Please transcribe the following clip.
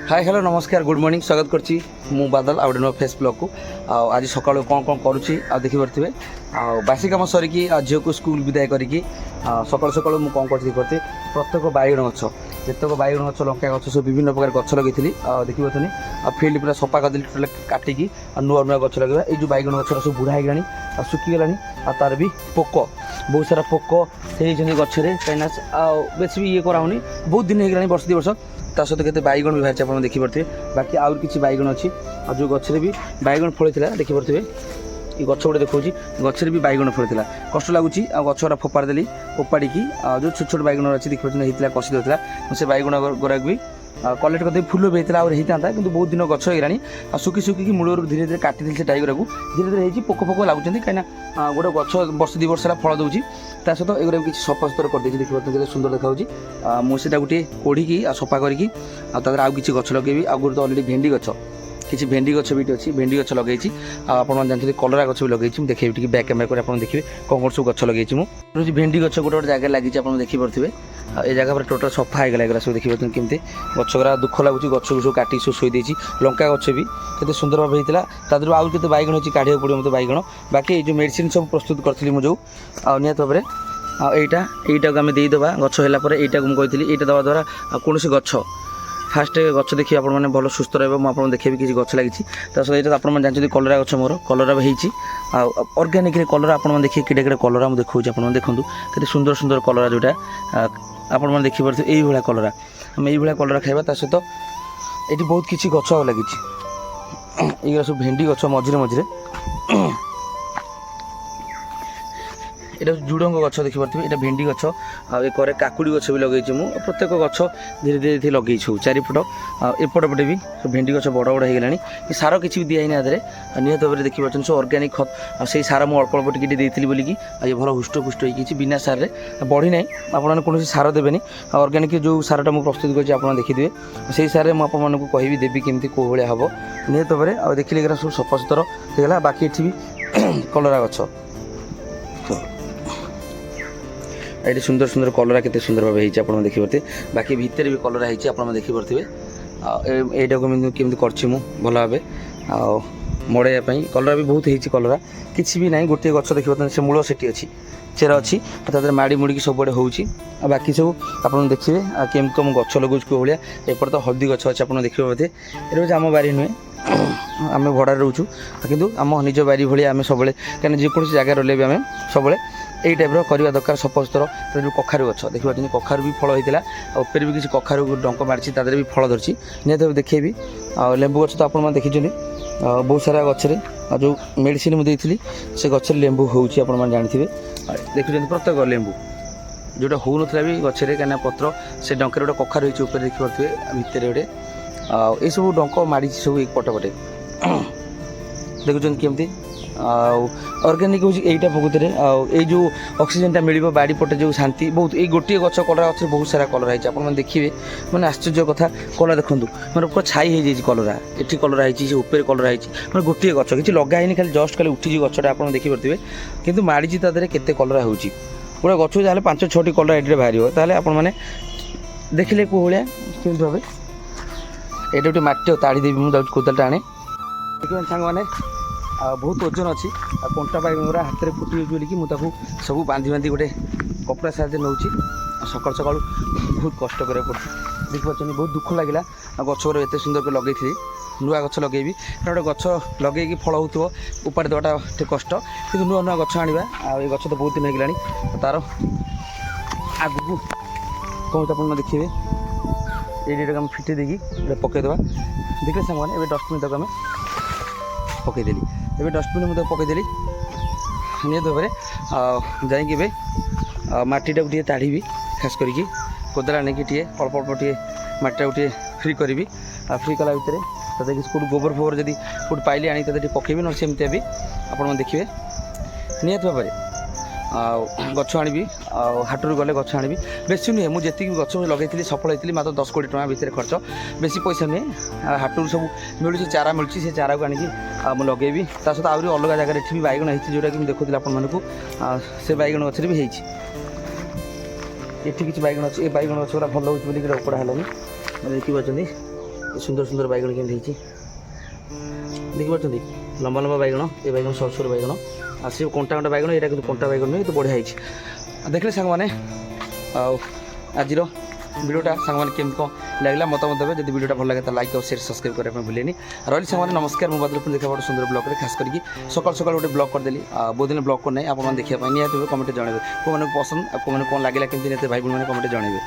Hi hello नमस्कार good morning स्वागत करछि मु बादल आउट नो फेस ब्लॉग को आज सकाळ कोन कोन करूछि आ देखि परथिबे बासी काम सरिकी झील को स्कूल विदाय करिकी सकाळ सकाळ मु कोन करछि करते प्रत्येक बाइगण गछ जेतक बाइगण गछ लंका गछ सब विभिन्न प्रकार गछ लगैथिली देखि बतनी फील्ड पूरा सफा कर देली काटिकी नुआ नुआ गछ लगेबा ए जो बाइगण गछ सब बुढ़ा हे गलानी सुखी गलानी तार भी पोक बहुत सारा पोक से गछरे कहीं बेसी भी ये कराऊनी बहुत दिन हो गलानी वर्ष 2 वर्ष ता सहित केते बैगण भी बाहर आप देखिपे बाकी आउर किसी बैगण अच्छी आ जो गचरे भी बैगण फल देखिपे ये गच गोटे देखा गचरे भी बैगण फल कष्ट लगुच गचरा फोपाड़ देली फोपाड़ी जो छोट छोट बैगण अच्छी देखिए कषि देता से बैगण गुराक भी कलेक्ट करते फुल भी होता होता कि बहुत दिन गच हो सुखी सुखी मूलर धीरे धीरे काटी से टाइगर को धीरे धीरे होती पोक फोक लगुच कहीं गोटे गच वर्ष 2 वर्ष फल दूसरी ता सहित एगुरा किसी सफा सुतर कर देखिए सुंदर देखा मुझे गोटे कोढ़ी सफा करके आउ कि गच लगे आगुरी तो अलरेडी भेंडी गच किसी भेंडी गच भी अच्छी भेंडी गच लगे आप जानते कलरा गच भी लगे देखिए बैक कैमेरा कर आप देखिए कौन कौन सब गच लगे मुझे भेंडी गच गोटे गोटे जगह लगी आप देखिपे ये जगह पर टोटल सफा होगा सब देखिए केमती गच गुरा दुख लगुच गच को सब काटी सब शोई लंका गच भी केते सुंदर भाव होता तादर आउ के बैगण अच्छी काढ़ा पड़ो मतलब बैगण बाकी जो मेडिसिन सब प्रस्तुत करी मुझे निहत भाव में यहीटा को आम देदेबा गच होगापर यहीटा को मुझे यहाँ दवा द्वारा कौन गच फास्ट गच देखिए आप भल सुस्थ रहा देखिए किसी गच लगी सहित आप जानते कलरा गच मोर कलरा भी ऑर्गेनिक कलरा आप देखिए किड़े किड़े कलरा मुझे देखा आप देखूँ केते सुंदर सुंदर कलरा जोटा आप देखिपे यही कलरा आम यही कलरा खाइबा सहित ये बहुत किसी गच लगी ये सब भेंडी गच मझे मझे এটা ঝুডঙ্গ গছ দেখিপারে এটা ভেন্ডি গছ একরে কাকুড়ি গছ বি লগাইছি মু প্রত্যেক গছ ধীরে ধীরে লগাইছু 4 ফুট এপট পটে বি ভেন্ডি গছ বড় বড় হয়ে গলানি সার কিছু বি দিয়াই না আদরে নিহত ভাবে দেখিপারছেন সব অর্গানিক খত সেই সার মু অল্প অল্প টিকে ଦେଇଥିଲି বলিকি এই ভালো হুষ্ট পুষ্ট হয়েছি বিনা সারে বড়ি নাই আপনার কোণী সার দেবেনি অর্গানিক যে সারটা মু প্রস্তুত করছি আপনার দেখিদেবে সেই সারে মু আপনার কহিবি দেবি কেমতি কেউ ভাবে হব নিহত ভাবে দেখলে এগুলো সব সফা সুতর হয়ে গলা বাকি এটি বি কলরা গছ ये सुंदर सुंदर कलरा केते सुंदर भाव आप देखिपे बाकी भितर भी कलरा होती आप देखिपे यहीटा को केमी कर भल भाव मड़ाइवाई कलरा भी बहुत होती कलरा किसी भी ना गोटे गच देखिए से मूल से अच्छी चेरा अच्छी तादर माड़ी मुड़ी सब बड़े होची बाकी सब आप देखिए केमी कम गच लगुच कौ भाया एपट तो हल्दी गच अच्छे आप देखिए बोधे ये आम बारी नुहे आम भड़ा रोचु कि आम निज बारी भाई आम सब कहीं जेको जगह रही भी आम सब यही टाइप करवा दरकार सफासुतर जो कखारु गच देखिए कखारु भी फल होता ऊपर भी किसी कखारु डंक मारी तादर भी फल धरती निहत देखिए लेंबू गच तो आप देखी बहुत सारा गचरे जो मेडिसिन मुझे से गचर लेंबू होती आप जानते देखुं प्रत्येक लेंबू जोटा हो ना भी गचरे कहीं पत्र से डंकर गोटे कखारु होती ऊपर देखिपे भितर गोटे ये सब डंक मारी सब एक पटे पटे देखुं केमती ऑर्गेनिक हूँ यहीटा प्रकृति में जो ऑक्सीजन टा मिल बाड़ी पटे जो शांति बहुत ये गोटे गच कलरा गच बहुत सारा कलरा है आप देखिए मैंने आश्चर्य कथा कलरा देखूँ मैंने पूरा छाई हो जाए कलरा ये कलरा है ऊपर कलरा है मैं गोटे गच कि लगाई खाली जस्ट खाली उठी गचटा आप देखिपे कि माड़ी तादे केते कलरा हो पूरा गच जहाँ 5-6टी कलरा एटे बाहर ताहले आप देखिले कौ भाया केमी भाव ये गोटे मटी ताड़ी देवी मुझे कोदालटा आने देखिए सांग मैंने बहुत ओजन अच्छी कंटा बैगण गुरा हाथ में फुटी बोलिकी मुझे सब बांधी बांधी गोटे कपड़ा साहाଯ୍य नौ सकाल सकाल बहुत कष्ट करा पड़े देखिए बहुत दुख लगे गच गुरा एत सुंदर कर लगे नुआ गच लगे गोटे गच लगे फल हो उपाड़ देवाटा टे कष्ट कि नुआ नुआ गच आने ये गच तो बहुत दिन हो गला तार आग को कौन आप देखिए ये आम फिटे देकी पकईदेवा देखिए सांग मैंने डस्टबिन तक आम पकईदेली ये डस्टबिन मुझे पकईदेली निहत भाव जाइए मटीटा को ताड़ी खास करके कोदाला नहीं टे अल्प अल्प टे मटीटा को फ्री करी फ्री कला भितर तादे कि गोबर फोबर जब कौट पाइली आनी तादे पकेबी ना सेमती भी आप देखिए निहत भाव गच आनी हाटू गले गच आनी बेसी नुहे मुझे जी गच लगे सफल होती मात्र 10-20 टଙ୍କା भितर खर्च बेसी पैसा नुहे हाटू सब मिलूँ चारा मिलूँ से चारा को आनिकी लगे सहित आहरी अलग जगह भी बैगण होती जोटा कि देखुली आपको से बैगण गचर भी होती ये किसी बैगण अच्छे ये बैगण गच भल हो उपड़ा है देखिए ସୁନ୍ଦର ସୁନ୍ଦର ବାଇଗଣ କେମିତି ହେଇଛି ଦେଖିପାରୁଛନ୍ତି, ଲମ୍ବା ଲମ୍ବା ବାଇଗଣ, ଏ ବାଇଗଣ ସରୁ ସରୁ ବାଇଗଣ, ଆଉ ସେ କଣ୍ଟା କଣ୍ଟା ବାଇଗଣ, ଏଇଟା କିନ୍ତୁ କଣ୍ଟା ବାଇଗଣ ନୁହେଁ, କିନ୍ତୁ ବଢ଼ିଆ ହେଇଛି। ଦେଖିଲେ ସାଙ୍ଗମାନେ, ଆଉ ଆଜିର ভিডিওটা সাংবাদিক কেমন কম লাগলা মতামত দেবে। যদি ভিডিওটা ভালো লাগে তাহলে লাইক আর শেয়ার সবসক্রাইব করা আপনার ভুলেনি। রইলি সাংবাদিক নমস্কার, মু বাদল দেখা বড় সুন্দর ব্লগরে খাস করি সকাল সকাল গোটে ব্লগ করদেলি। বহু দিন ব্লগ করে নাই, আপনার দেখা নিহতি কমেন্টে জনাবে কোন পসন্দ, কোন লাগিলা কেমতি নিহতি ভাই বোন মানে কমেন্টে জনাবে।